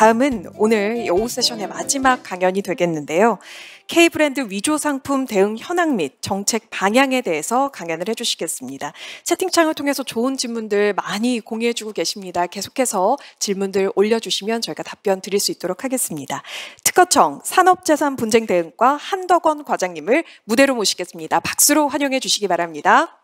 다음은 오늘 오후 세션의 마지막 강연이 되겠는데요. K브랜드 위조 상품 대응 현황 및 정책 방향에 대해서 강연을 해주시겠습니다. 채팅창을 통해서 좋은 질문들 많이 공유해주고 계십니다. 계속해서 질문들 올려주시면 저희가 답변 드릴 수 있도록 하겠습니다. 특허청 산업재산분쟁대응과 한덕원 과장님을 무대로 모시겠습니다. 박수로 환영해 주시기 바랍니다.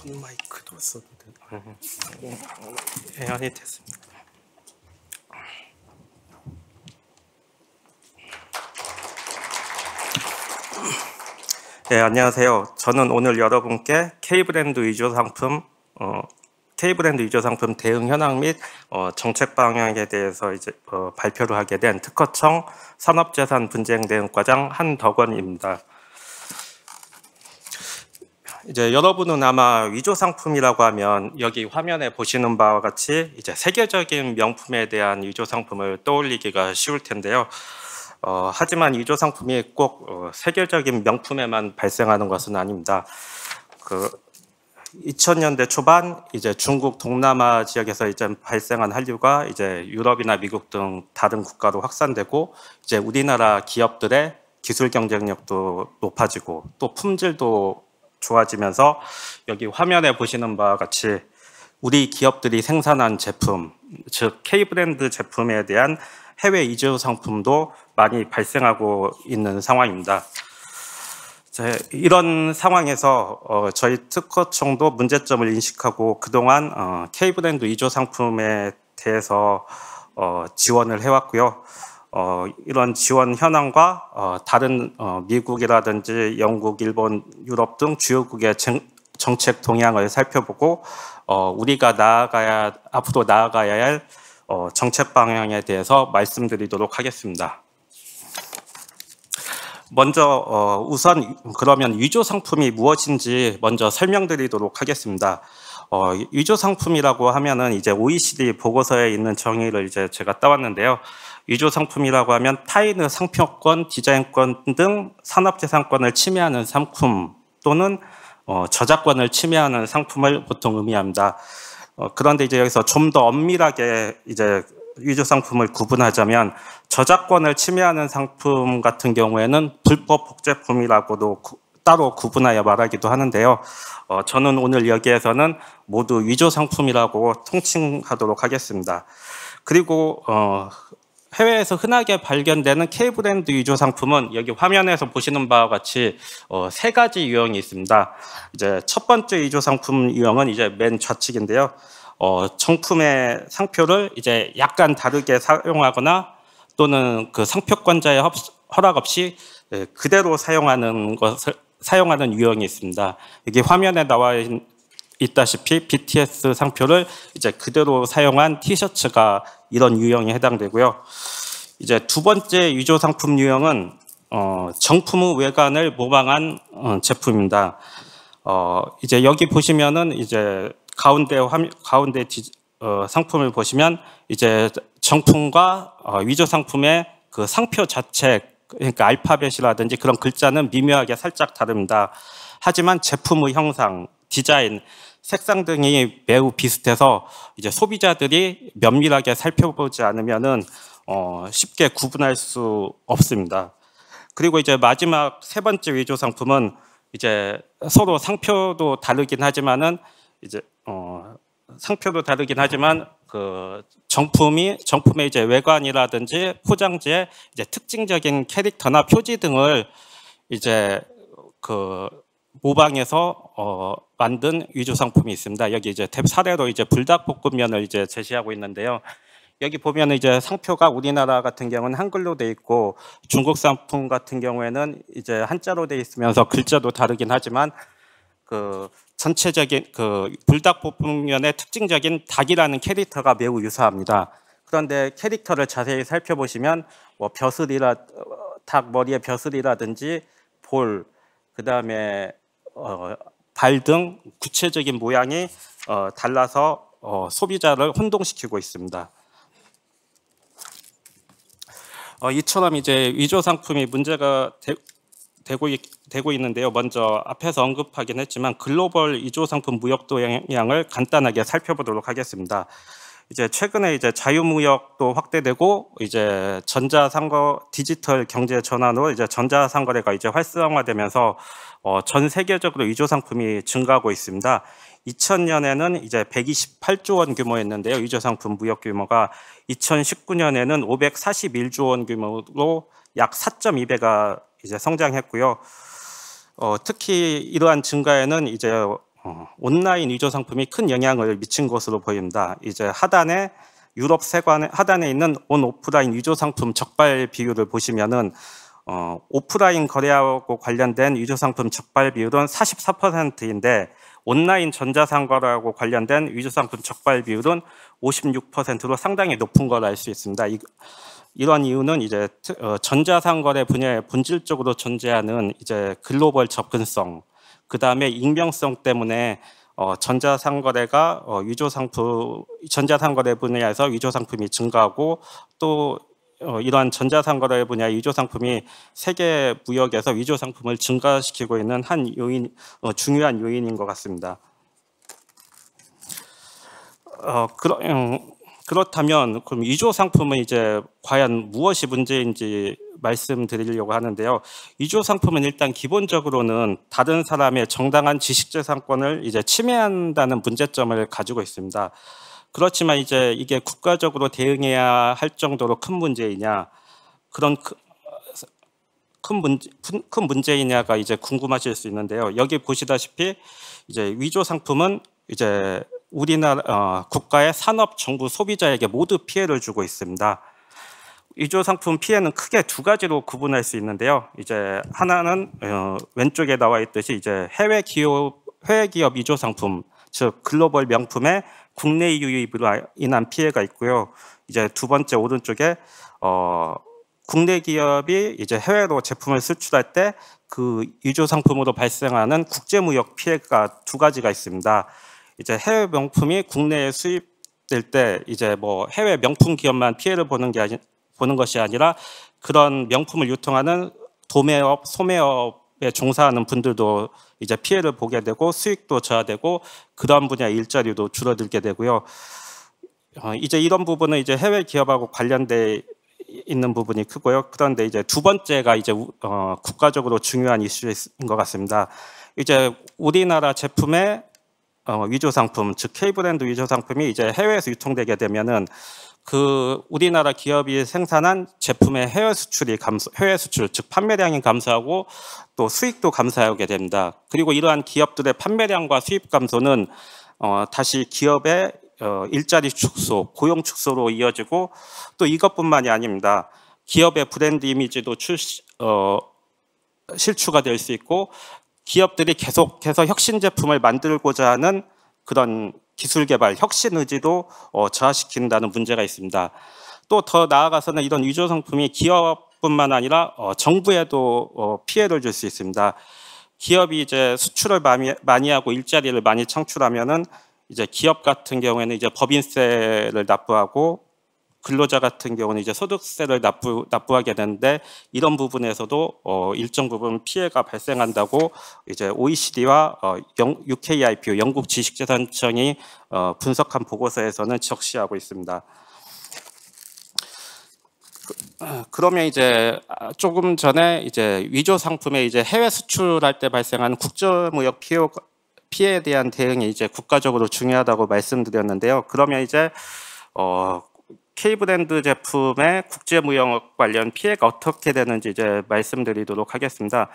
마이크도 썼는데 해안이 됐습니다. 네, 안녕하세요. 저는 오늘 여러분께 K브랜드 위조 상품 대응 현황 및 정책 방향에 대해서 발표를 하게 된 특허청 산업재산분쟁대응과장 한덕원입니다. 여러분은 아마 위조 상품이라고 하면 여기 화면에 보시는 바와 같이 세계적인 명품에 대한 위조 상품을 떠올리기가 쉬울 텐데요. 하지만 위조 상품이 꼭 세계적인 명품에만 발생하는 것은 아닙니다. 2000년대 초반 중국 동남아 지역에서 발생한 한류가 유럽이나 미국 등 다른 국가로 확산되고 우리나라 기업들의 기술 경쟁력도 높아지고 또 품질도 좋아지면서 여기 화면에 보시는 바와 같이 우리 기업들이 생산한 제품, 즉 K브랜드 제품에 대한 해외 위조 상품도 많이 발생하고 있는 상황입니다. 이런 상황에서 저희 특허청도 문제점을 인식하고 그동안 K브랜드 위조 상품에 대해서 지원을 해왔고요. 이런 지원 현황과 다른 미국이라든지 영국, 일본, 유럽 등 주요국의 정책 동향을 살펴보고 우리가 앞으로 나아가야 할 정책 방향에 대해서 말씀드리도록 하겠습니다. 먼저 우선 그러면 위조 상품이 무엇인지 먼저 설명드리도록 하겠습니다. 위조 상품이라고 하면은 OECD 보고서에 있는 정의를 제가 따왔는데요. 위조 상품이라고 하면 타인의 상표권, 디자인권 등 산업재산권을 침해하는 상품 또는 저작권을 침해하는 상품을 보통 의미합니다. 그런데 여기서 좀 더 엄밀하게 위조 상품을 구분하자면 저작권을 침해하는 상품 같은 경우에는 불법 복제품이라고도 따로 구분하여 말하기도 하는데요. 저는 오늘 여기에서는 모두 위조 상품이라고 통칭하도록 하겠습니다. 그리고 해외에서 흔하게 발견되는 K브랜드 위조 상품은 여기 화면에서 보시는 바와 같이 세 가지 유형이 있습니다. 첫 번째 위조 상품 유형은 맨 좌측인데요. 정품의 상표를 약간 다르게 사용하거나 또는 그 상표권자의 허락 없이 그대로 사용하는 유형이 있습니다. 여기 화면에 나와 있다시피 BTS 상표를 그대로 사용한 티셔츠가 이런 유형에 해당되고요. 두 번째 위조 상품 유형은 정품의 외관을 모방한 제품입니다. 여기 보시면은 가운데 상품을 보시면 정품과 위조 상품의 그 상표 자체, 그러니까 알파벳이라든지 그런 글자는 미묘하게 살짝 다릅니다. 하지만 제품의 형상, 디자인, 색상 등이 매우 비슷해서 소비자들이 면밀하게 살펴보지 않으면은 쉽게 구분할 수 없습니다. 그리고 마지막 세 번째 위조 상품은 서로 상표도 다르긴 하지만은 상표도 다르긴 하지만 그 정품의 외관이라든지 포장지의 특징적인 캐릭터나 표지 등을 모방해서 만든 위조 상품이 있습니다. 여기 사례로 불닭볶음면을 제시하고 있는데요. 여기 보면 상표가 우리나라 같은 경우는 한글로 돼 있고 중국 상품 같은 경우에는 한자로 돼 있으면서 글자도 다르긴 하지만 그 전체적인 불닭볶음면의 특징적인 닭이라는 캐릭터가 매우 유사합니다. 그런데 캐릭터를 자세히 살펴보시면 닭 머리의 벼슬이라든지 볼, 그다음에 발 등 구체적인 모양이 달라서 소비자를 혼동시키고 있습니다. 이처럼 위조 상품이 문제가 되고 있는데요. 먼저 앞에서 언급하긴 했지만 글로벌 위조 상품 무역 동향을 간단하게 살펴보도록 하겠습니다. 이제 최근에 이제 자유무역도 확대되고 이제 디지털 경제 전환으로 이제 전자상거래가 이제 활성화되면서 전 세계적으로 위조 상품이 증가하고 있습니다. 2000년에는 이제 128조 원 규모였는데요. 위조 상품 무역 규모가 2019년에는 541조 원 규모로 약 4.2배가 이제 성장했고요. 특히 이러한 증가에는 이제 온라인 위조 상품이 큰 영향을 미친 것으로 보입니다. 이제 유럽 세관에 하단에 있는 온 오프라인 위조 상품 적발 비율을 보시면은 오프라인 거래하고 관련된 위조 상품 적발 비율은 44%인데 온라인 전자상거래하고 관련된 위조 상품 적발 비율은 56%로 상당히 높은 걸 알 수 있습니다. 이런 이유는 이제 전자상거래 분야에 본질적으로 존재하는 이제 글로벌 접근성, 그 다음에 익명성 때문에 전자상거래가 전자상거래 분야에서 위조 상품이 증가하고 또 이러한 전자상거래 분야 위조 상품이 세계 무역에서 위조 상품을 증가시키고 있는 중요한 요인인 것 같습니다. 그렇다면 그럼 위조 상품은 이제 과연 무엇이 문제인지 말씀드리려고 하는데요. 위조 상품은 일단 기본적으로는 다른 사람의 정당한 지식재산권을 이제 침해한다는 문제점을 가지고 있습니다. 그렇지만 이제 이게 국가적으로 대응해야 할 정도로 큰 문제이냐, 그런 큰 문제이냐가 이제 궁금하실 수 있는데요. 여기 보시다시피 이제 위조 상품은 이제 우리나라 국가의 산업, 정부, 소비자에게 모두 피해를 주고 있습니다. 위조 상품 피해는 크게 두 가지로 구분할 수 있는데요. 이제 하나는 왼쪽에 나와 있듯이 이제 해외 기업 위조 상품, 즉 글로벌 명품의 국내 유입으로 인한 피해가 있고요. 이제 두 번째 오른쪽에 국내 기업이 이제 해외로 제품을 수출할 때 그 위조 상품으로 발생하는 국제무역 피해가 두 가지가 있습니다. 이제 해외 명품이 국내에 수입될 때 이제 뭐 해외 명품 기업만 피해를 보는 것이 아니라 그런 명품을 유통하는 도매업, 소매업에 종사하는 분들도 이제 피해를 보게 되고 수익도 저하되고 그런 분야의 일자리도 줄어들게 되고요. 이제 이런 부분은 이제 해외 기업하고 관련돼 있는 부분이 크고요. 그런데 이제 두 번째가 이제 국가적으로 중요한 이슈인 것 같습니다. 이제 우리나라 제품의 위조 상품, 즉 K브랜드 위조 상품이 이제 해외에서 유통되게 되면은 그 우리나라 기업이 생산한 제품의 해외 수출, 즉 판매량이 감소하고 또 수익도 감소하게 됩니다. 그리고 이러한 기업들의 판매량과 수입 감소는 다시 기업의 일자리 축소, 고용 축소로 이어지고 또 이것뿐만이 아닙니다. 기업의 브랜드 이미지도 실추가 될 수 있고 기업들이 계속해서 혁신 제품을 만들고자 하는 그런 기술 개발, 혁신 의지도 저하시킨다는 문제가 있습니다. 또 더 나아가서는 이런 위조 상품이 기업뿐만 아니라 정부에도 피해를 줄 수 있습니다. 기업이 이제 수출을 많이 하고 일자리를 많이 창출하면은 이제 기업 같은 경우에는 이제 법인세를 납부하고 근로자 같은 경우는 이제 소득세를 납부하게 되는데 이런 부분에서도 일정 부분 피해가 발생한다고 이제 OECD와 UKIPO 영국 지식재산청이 분석한 보고서에서는 적시하고 있습니다. 그러면 이제 조금 전에 이제 위조 상품에 이제 해외 수출할 때 발생하는 국제무역 피해에 대한 대응이 이제 국가적으로 중요하다고 말씀드렸는데요. 그러면 이제 K브랜드 제품의 국제무역 관련 피해가 어떻게 되는지 이제 말씀드리도록 하겠습니다.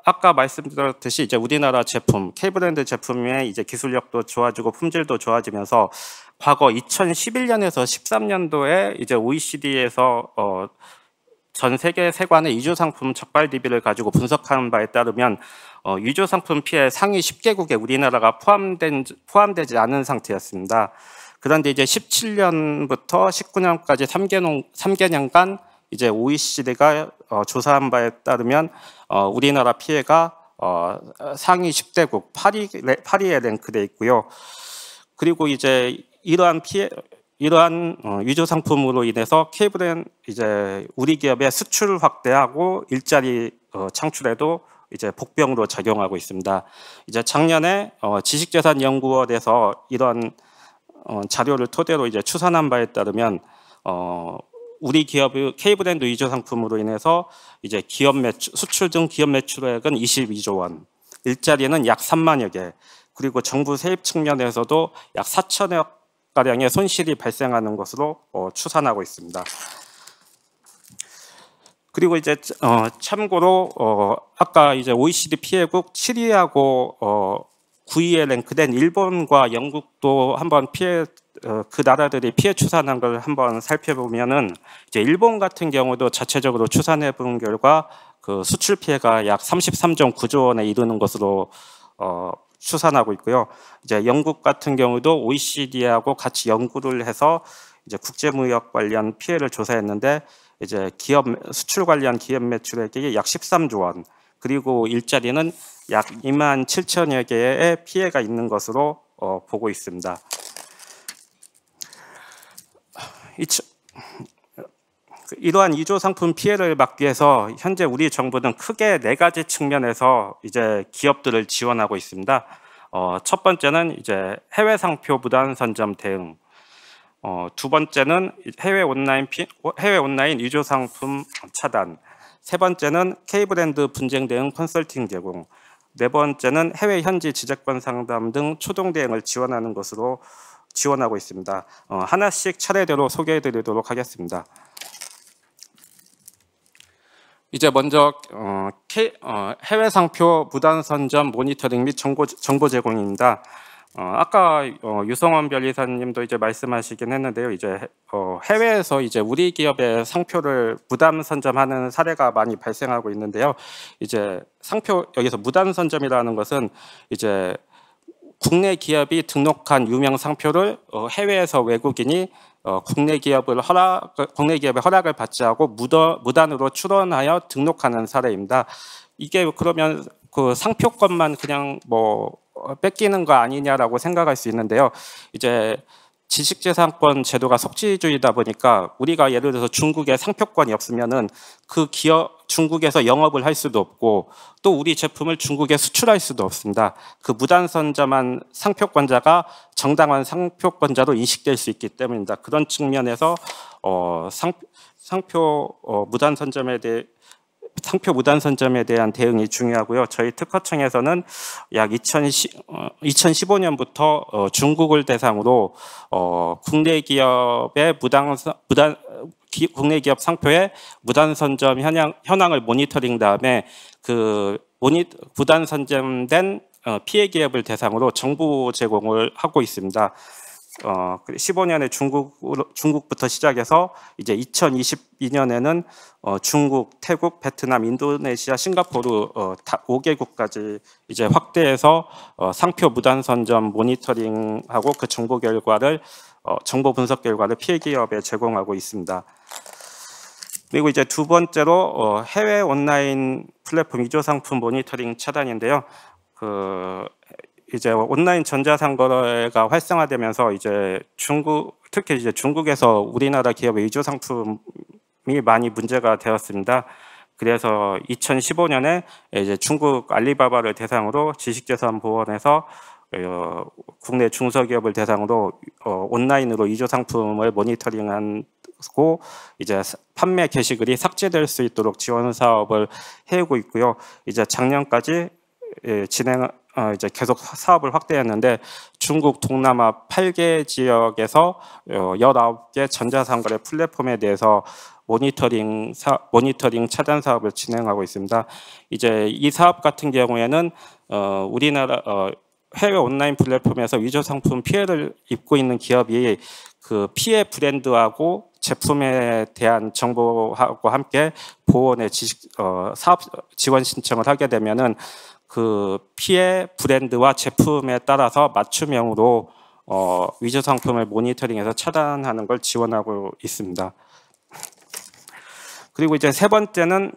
아까 말씀드렸듯이 이제 우리나라 제품, K브랜드 제품의 이제 기술력도 좋아지고 품질도 좋아지면서 과거 2011년에서 13년도에 이제 OECD에서 전 세계 세관의 위조 상품 적발 DB를 가지고 분석한 바에 따르면 위조 상품 피해 상위 10개국에 우리나라가 포함되지 않은 상태였습니다. 그런데 이제 17년부터 19년까지 3개년간 이제 OECD가 조사한 바에 따르면 우리나라 피해가 상위 10대국 8위에 랭크돼 있고요. 그리고 이제 이러한 이러한 위조 상품으로 인해서 K브랜드 이제 우리 기업의 수출 확대하고 일자리 창출에도 이제 복병으로 작용하고 있습니다. 이제 작년에 지식재산연구원에서 이런 자료를 토대로 이제 추산한 바에 따르면 우리 기업의 K브랜드 위조 상품으로 인해서 이제 기업 매출, 수출 등 기업 매출액은 22조 원, 일자리는 약 3만여 개, 그리고 정부 세입 측면에서도 약 4천억 가량의 손실이 발생하는 것으로 추산하고 있습니다. 그리고 이제 참고로 아까 이제 OECD 피해국 7위하고 9위에 랭크된 일본과 영국도 한번 그 나라들이 피해 추산한 걸 한번 살펴보면은 이제 일본 같은 경우도 자체적으로 추산해 본 결과 그 수출 피해가 약 33.9조 원에 이르는 것으로 추산하고 있고요. 이제 영국 같은 경우도 OECD하고 같이 연구를 해서 이제 국제무역 관련 피해를 조사했는데 이제 기업 수출 관련 기업 매출액이 약 13조 원, 그리고 일자리는 약 2만 7천여 개의 피해가 있는 것으로 보고 있습니다. 이러한 위조 상품 피해를 막기 위해서 현재 우리 정부는 크게 4가지 측면에서 이제 기업들을 지원하고 있습니다. 첫 번째는 이제 해외 상표 무단 선점 대응. 두 번째는 해외 온라인 위조 상품 차단. 세 번째는 K브랜드 분쟁 대응 컨설팅 제공. 네 번째는 해외 현지 지재권 상담 등 초동 대응을 지원하는 것으로 지원하고 있습니다. 하나씩 차례대로 소개해 드리도록 하겠습니다. 이제 먼저 해외 상표 무단 선점 모니터링 및 정보 제공입니다. 아까 유성원 변리사님도 이제 말씀하시긴 했는데요. 이제 해외에서 이제 우리 기업의 상표를 무단 선점하는 사례가 많이 발생하고 있는데요. 이제 상표 여기서 무단 선점이라는 것은 이제 국내 기업이 등록한 유명 상표를 해외에서 외국인이 국내 기업의 허락을 받지 않고 무단으로 출원하여 등록하는 사례입니다. 이게 그러면 그 상표권만 그냥 뭐 뺏기는 거 아니냐라고 생각할 수 있는데요. 이제 지식재산권 제도가 속지주의다 보니까 우리가 예를 들어서 중국에 상표권이 없으면은 그 기업 중국에서 영업을 할 수도 없고 또 우리 제품을 중국에 수출할 수도 없습니다. 그 무단 선점한 상표권자가 정당한 상표권자로 인식될 수 있기 때문입니다. 그런 측면에서 상표 무단 선점에 대한 대응이 중요하고요. 저희 특허청에서는 약 2015년부터 중국을 대상으로 국내 기업의 국내 기업 상표의 무단 선점 현황을 모니터링 다음에 그 무단 선점된 피해 기업을 대상으로 정보 제공을 하고 있습니다. 15년에 중국부터 시작해서 이제 2022년에는 중국, 태국, 베트남, 인도네시아, 싱가포르 5개국까지 이제 확대해서 상표 무단 선점 모니터링하고 그 정보 분석 결과를 피해 기업에 제공하고 있습니다. 그리고 이제 두 번째로 해외 온라인 플랫폼 위조 상품 모니터링 차단인데요. 이제 온라인 전자상거래가 활성화되면서 이제 특히 이제 중국에서 우리나라 기업의 위조 상품이 많이 문제가 되었습니다. 그래서 2015년에 이제 중국 알리바바를 대상으로 지식재산보원에서 국내 중소기업을 대상으로 온라인으로 위조 상품을 모니터링하고 이제 판매 게시글이 삭제될 수 있도록 지원 사업을 해오고 있고요. 이제 작년까지 이제 계속 사업을 확대했는데 중국 동남아 8개 지역에서 19개 전자상거래 플랫폼에 대해서 모니터링 차단 사업을 진행하고 있습니다. 이제 이 사업 같은 경우에는 우리나라 해외 온라인 플랫폼에서 위조 상품 피해를 입고 있는 기업이 그 피해 브랜드하고 제품에 대한 정보하고 함께 보원의 사업 지원 신청을 하게 되면은 그 피해 브랜드와 제품에 따라서 맞춤형으로 위조 상품을 모니터링해서 차단하는 걸 지원하고 있습니다. 그리고 이제 세 번째는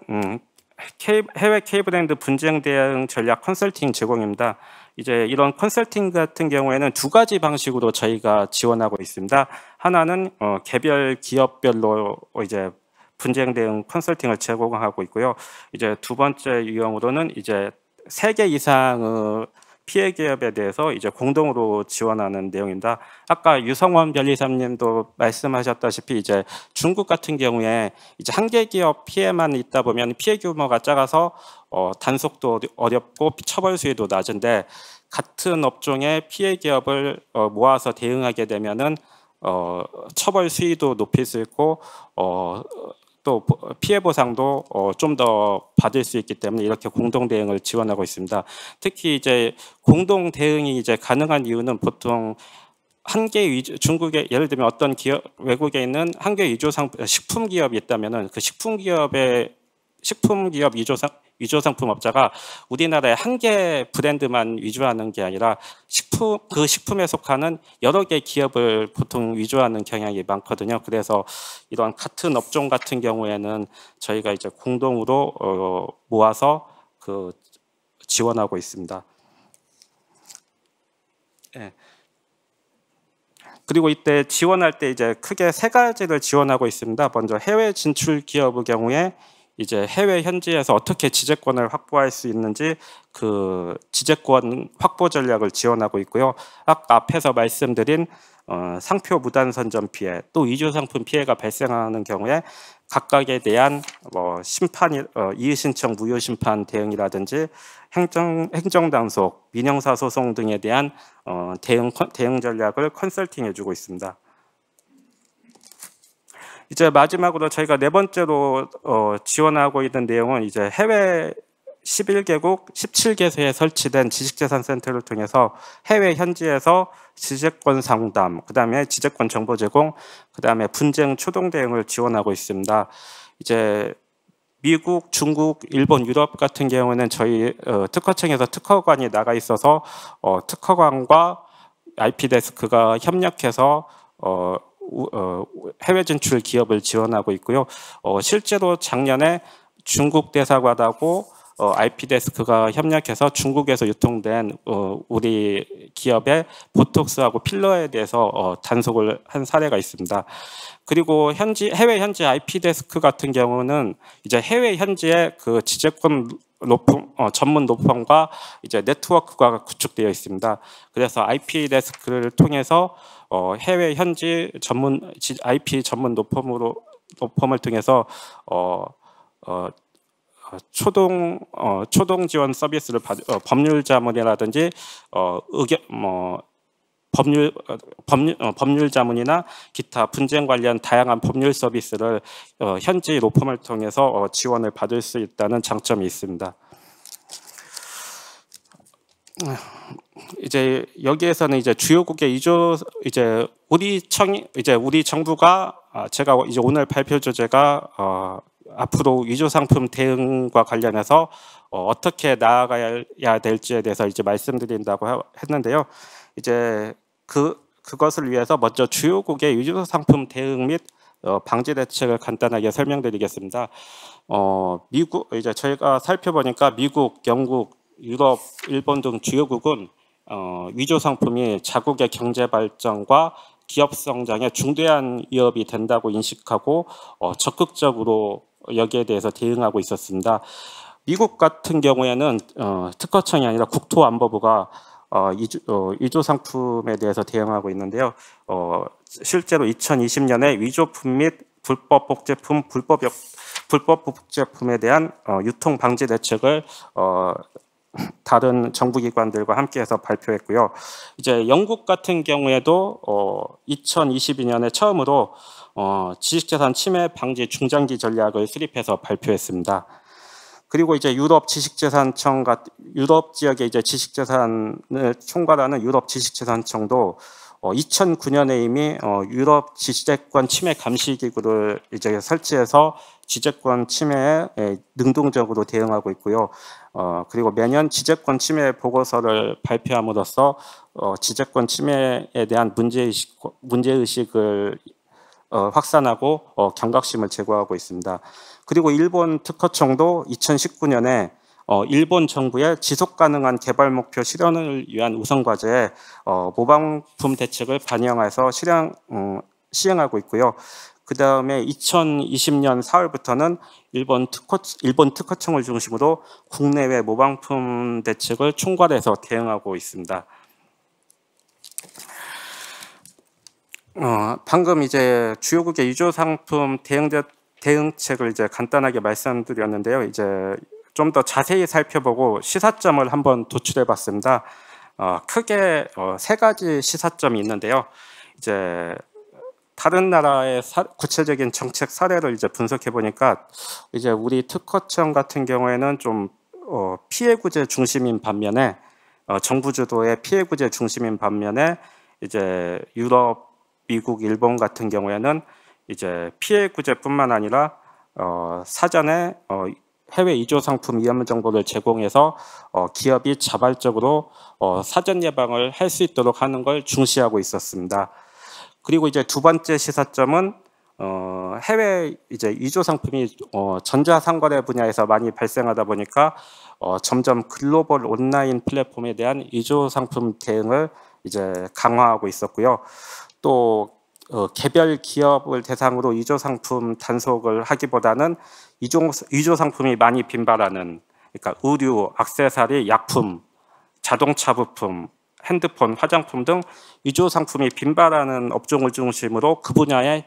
해외 K브랜드 분쟁 대응 전략 컨설팅 제공입니다. 이제 이런 컨설팅 같은 경우에는 두 가지 방식으로 저희가 지원하고 있습니다. 하나는 개별 기업별로 이제 분쟁 대응 컨설팅을 제공하고 있고요. 이제 두 번째 유형으로는 이제 3개 이상의 피해 기업에 대해서 이제 공동으로 지원하는 내용입니다. 아까 유성원 변리사님도 말씀하셨다시피 이제 중국 같은 경우에 이제 한 개 기업 피해만 있다 보면 피해 규모가 작아서 단속도 어렵고 처벌 수위도 낮은데 같은 업종의 피해 기업을 모아서 대응하게 되면은 처벌 수위도 높일 수 있고 또 피해 보상도 좀 더 받을 수 있기 때문에 이렇게 공동 대응을 지원하고 있습니다. 특히 이제 공동 대응이 이제 가능한 이유는 보통 한 개 위주 중국에 예를 들면 어떤 기업 외국에 있는 한 개 위조 상품 식품 기업이 있다면은 그 식품 기업 위조 상품업자가 우리나라에 한 개 브랜드만 위조하는 게 아니라 그 식품에 속하는 여러 개 기업을 보통 위조하는 경향이 많거든요. 그래서 이런 같은 업종 같은 경우에는 저희가 이제 공동으로 모아서 그 지원하고 있습니다. 네. 그리고 이때 지원할 때 이제 크게 3가지를 지원하고 있습니다. 먼저 해외 진출 기업의 경우에 이제 해외 현지에서 어떻게 지재권을 확보할 수 있는지 그 지재권 확보 전략을 지원하고 있고요. 아까 앞에서 말씀드린 상표 무단 선점 피해, 또 위조 상품 피해가 발생하는 경우에 각각에 대한 이의 신청 무효 심판 대응이라든지 행정 단속, 민형사 소송 등에 대한 대응 전략을 컨설팅해주고 있습니다. 이제 마지막으로 저희가 4번째로 지원하고 있는 내용은 이제 해외 11개국 17개소에 설치된 지식재산센터를 통해서 해외 현지에서 지재권 상담, 그다음에 지재권 정보 제공, 그다음에 분쟁 초동 대응을 지원하고 있습니다. 이제 미국, 중국, 일본, 유럽 같은 경우는 저희 특허청에서 특허관이 나가 있어서 특허관과 IP데스크가 협력해서 해외 진출 기업을 지원하고 있고요. 실제로 작년에 중국 대사관하고 IP데스크가 협력해서 중국에서 유통된 우리 기업의 보톡스하고 필러에 대해서 단속을 한 사례가 있습니다. 그리고 해외 현지 IP데스크 같은 경우는 이제 해외 현지의 그 지재권 전문 로펌과 이제 네트워크가 구축되어 있습니다. 그래서 IP데스크를 통해서 해외 현지 IP 전문 로펌을 통해서 초동 지원 서비스를 법률 자문이라든지 법률 자문이나 기타 분쟁 관련 다양한 법률 서비스를 현지 로펌을 통해서 지원을 받을 수 있다는 장점이 있습니다. 이제 여기에서는 이제 주요국의 우리 정부가 제가 이제 오늘 발표 주제가 앞으로 위조 상품 대응과 관련해서 어떻게 나아가야 될지에 대해서 이제 말씀드린다고 했는데요. 이제 그것을 위해서 먼저 주요국의 위조 상품 대응 및 방지 대책을 간단하게 설명드리겠습니다. 미국 이제 저희가 살펴보니까 미국, 영국, 유럽, 일본 등 주요국은 위조 상품이 자국의 경제 발전과 기업 성장에 중대한 위협이 된다고 인식하고 적극적으로 여기에 대해서 대응하고 있었습니다. 미국 같은 경우에는 특허청이 아니라 국토안보부가 위조 상품에 대해서 대응하고 있는데요. 실제로 2020년에 위조품 및 불법 복제품에 대한 유통 방지 대책을 다른 정부기관들과 함께해서 발표했고요. 이제 영국 같은 경우에도 2022년에 처음으로 지식재산 침해 방지 중장기 전략을 수립해서 발표했습니다. 그리고 이제 유럽 지역의 이제 지식재산을 총괄하는 유럽 지식재산청도 2009년에 이미 유럽 지식재권 침해 감시 기구를 이제 설치해서 지재권 침해에 능동적으로 대응하고 있고요. 그리고 매년 지재권 침해 보고서를 발표함으로써 지재권 침해에 대한 문제의식을 확산하고 경각심을 제고하고 있습니다. 그리고 일본 특허청도 2019년에 일본 정부의 지속 가능한 개발 목표 실현을 위한 우선 과제에 모방품 대책을 반영해서 시행하고 있고요. 그 다음에 2020년 4월부터는 일본 특허청을 중심으로 국내외 모방품 대책을 총괄해서 대응하고 있습니다. 방금 이제 주요국의 위조 상품 대응책을 이제 간단하게 말씀드렸는데요. 이제 좀 더 자세히 살펴보고 시사점을 한번 도출해봤습니다. 크게 세 가지 시사점이 있는데요. 이제 다른 나라의 구체적인 정책 사례를 이제 분석해 보니까 이제 우리 특허청 같은 경우에는 좀 피해 구제 중심인 반면에 정부 주도의 피해 구제 중심인 반면에 이제 유럽, 미국, 일본 같은 경우에는 이제 피해 구제뿐만 아니라 사전에 해외 위조 상품 위험 정보를 제공해서 기업이 자발적으로 사전 예방을 할 수 있도록 하는 걸 중시하고 있었습니다. 그리고 이제 두 번째 시사점은 해외 이제 위조 상품이 전자상거래 분야에서 많이 발생하다 보니까 점점 글로벌 온라인 플랫폼에 대한 위조 상품 대응을 이제 강화하고 있었고요. 또 개별 기업을 대상으로 위조 상품 단속을 하기보다는 위조 상품이 많이 빈발하는, 그러니까 의류, 액세서리, 약품, 자동차 부품, 핸드폰, 화장품 등 위조 상품이 빈발하는 업종을 중심으로 그 분야에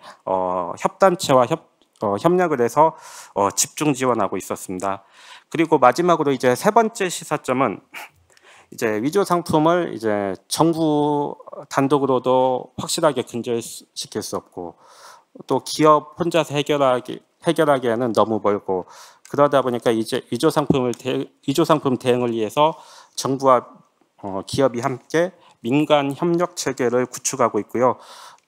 협단체와 협력을 해서 집중 지원하고 있었습니다. 그리고 마지막으로 이제 세 번째 시사점은 이제 위조 상품을 이제 정부 단독으로도 확실하게 근절시킬 수 없고 또 기업 혼자서 해결하기에는 너무 멀고, 그러다 보니까 이제 위조 상품 대응을 위해서 정부와 기업이 함께 민간 협력 체계를 구축하고 있고요.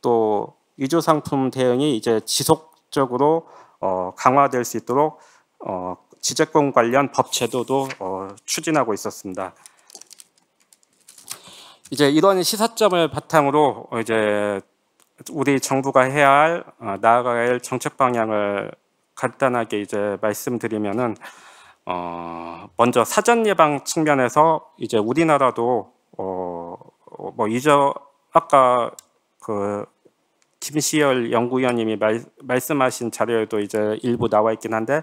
또 위조 상품 대응이 이제 지속적으로 강화될 수 있도록 지재권 관련 법 제도도 추진하고 있었습니다. 이제 이런 시사점을 바탕으로 이제 우리 정부가 해야 할 나아가야 할 정책 방향을 간단하게 이제 말씀드리면은 먼저 사전 예방 측면에서 이제 우리나라도 뭐 아까 그 김시열 연구위원님이 말씀하신 자료에도 이제 일부 나와 있긴 한데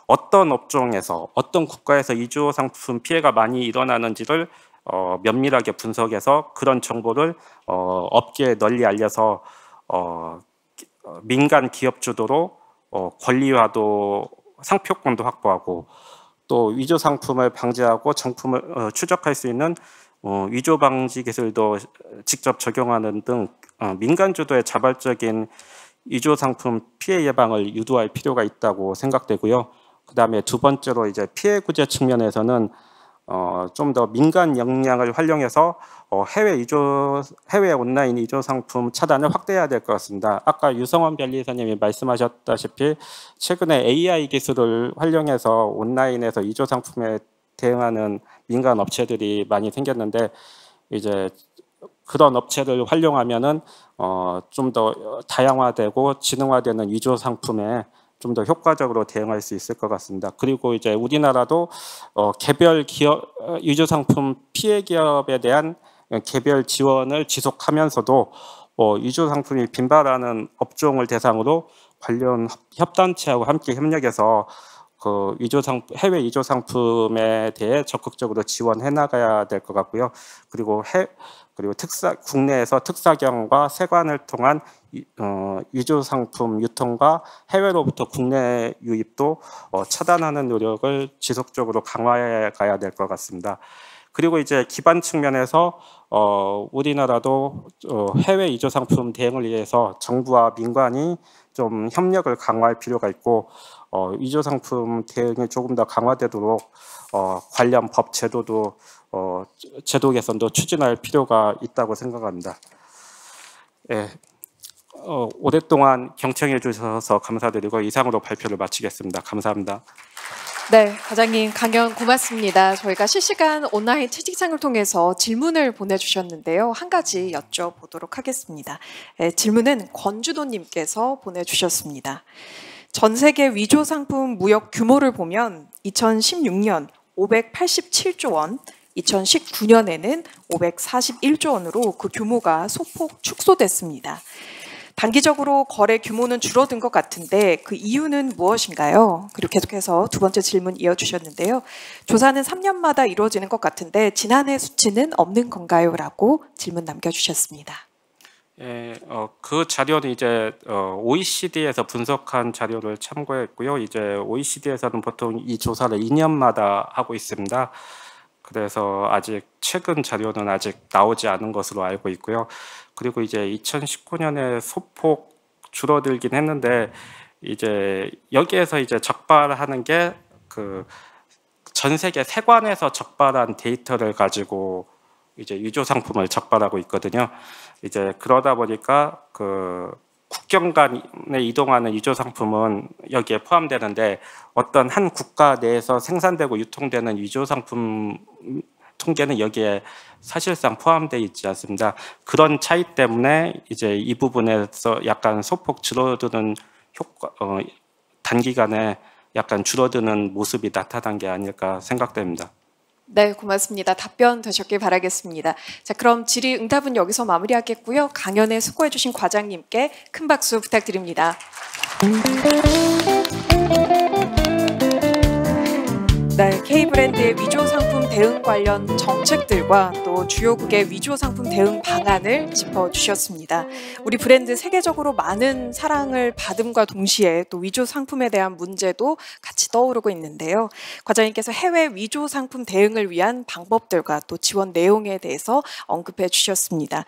어떤 업종에서 어떤 국가에서 위조 상품 피해가 많이 일어나는지를 면밀하게 분석해서 그런 정보를 업계에 널리 알려서 민간 기업 주도로 권리화도 상표권도 확보하고 또 위조 상품을 방지하고 정품을 추적할 수 있는 위조 방지 기술도 직접 적용하는 등 민간 주도의 자발적인 위조 상품 피해 예방을 유도할 필요가 있다고 생각되고요. 그다음에 두 번째로 이제 피해 구제 측면에서는 좀 더 민간 역량을 활용해서 해외 온라인 위조 상품 차단을 확대해야 될 것 같습니다. 아까 유성원 변리사님이 말씀하셨다시피 최근에 AI 기술을 활용해서 온라인에서 위조 상품에 대응하는 민간 업체들이 많이 생겼는데 이제 그런 업체를 활용하면은 좀 더 다양화되고 지능화되는 위조 상품에 좀 더 효과적으로 대응할 수 있을 것 같습니다. 그리고 이제 우리나라도 개별 기업 위조 상품 피해 기업에 대한 개별 지원을 지속하면서도 위조 상품이 빈발하는 업종을 대상으로 관련 협단체하고 함께 협력해서 그 해외 위조 상품에 대해 적극적으로 지원해 나가야 될 것 같고요. 그리고 국내에서 특사경과 세관을 통한 위조 상품 유통과 해외로부터 국내 유입도 차단하는 노력을 지속적으로 강화해 가야 될 것 같습니다. 그리고 이제 기반 측면에서 우리나라도 해외 위조 상품 대응을 위해서 정부와 민간이 좀 협력을 강화할 필요가 있고 위조 상품 대응이 조금 더 강화되도록 관련 법 제도도 제도 개선도 추진할 필요가 있다고 생각합니다. 예, 오랫동안 경청해 주셔서 감사드리고 이상으로 발표를 마치겠습니다. 감사합니다. 네, 과장님 강연 고맙습니다. 저희가 실시간 온라인 채팅창을 통해서 질문을 보내주셨는데요. 한 가지 여쭤보도록 하겠습니다. 네, 질문은 권주도님께서 보내주셨습니다. 전 세계 위조 상품 무역 규모를 보면 2016년 587조 원, 2019년에는 541조 원으로 그 규모가 소폭 축소됐습니다. 단기적으로 거래 규모는 줄어든 것 같은데 그 이유는 무엇인가요? 그리고 계속해서 두 번째 질문 이어주셨는데요. 조사는 3년마다 이루어지는 것 같은데 지난해 수치는 없는 건가요? 라고 질문 남겨주셨습니다. 예, 그 자료는 이제 OECD에서 분석한 자료를 참고했고요. 이제 OECD에서는 보통 이 조사를 2년마다 하고 있습니다. 그래서 아직 최근 자료는 아직 나오지 않은 것으로 알고 있고요. 그리고 이제 2019년에 소폭 줄어들긴 했는데 이제 여기에서 이제 적발하는 게 그 전 세계 세관에서 적발한 데이터를 가지고 이제 위조 상품을 적발하고 있거든요. 이제 그러다 보니까 그 국경 간에 이동하는 위조 상품은 여기에 포함되는데 어떤 한 국가 내에서 생산되고 유통되는 위조 상품 통계는 여기에 사실상 포함되어 있지 않습니다. 그런 차이 때문에 이제 이 부분에서 약간 소폭 줄어드는 효과, 단기간에 약간 줄어드는 모습이 나타난 게 아닐까 생각됩니다. 네, 고맙습니다. 답변 되셨길 바라겠습니다. 자, 그럼 질의응답은 여기서 마무리하겠고요. 강연에 수고해주신 과장님께 큰 박수 부탁드립니다. 네, K브랜드의 위조 상품 대응 관련 정책들과 또 주요국의 위조 상품 대응 방안을 짚어주셨습니다. 우리 브랜드 세계적으로 많은 사랑을 받음과 동시에 또 위조 상품에 대한 문제도 같이 떠오르고 있는데요. 과장님께서 해외 위조 상품 대응을 위한 방법들과 또 지원 내용에 대해서 언급해 주셨습니다.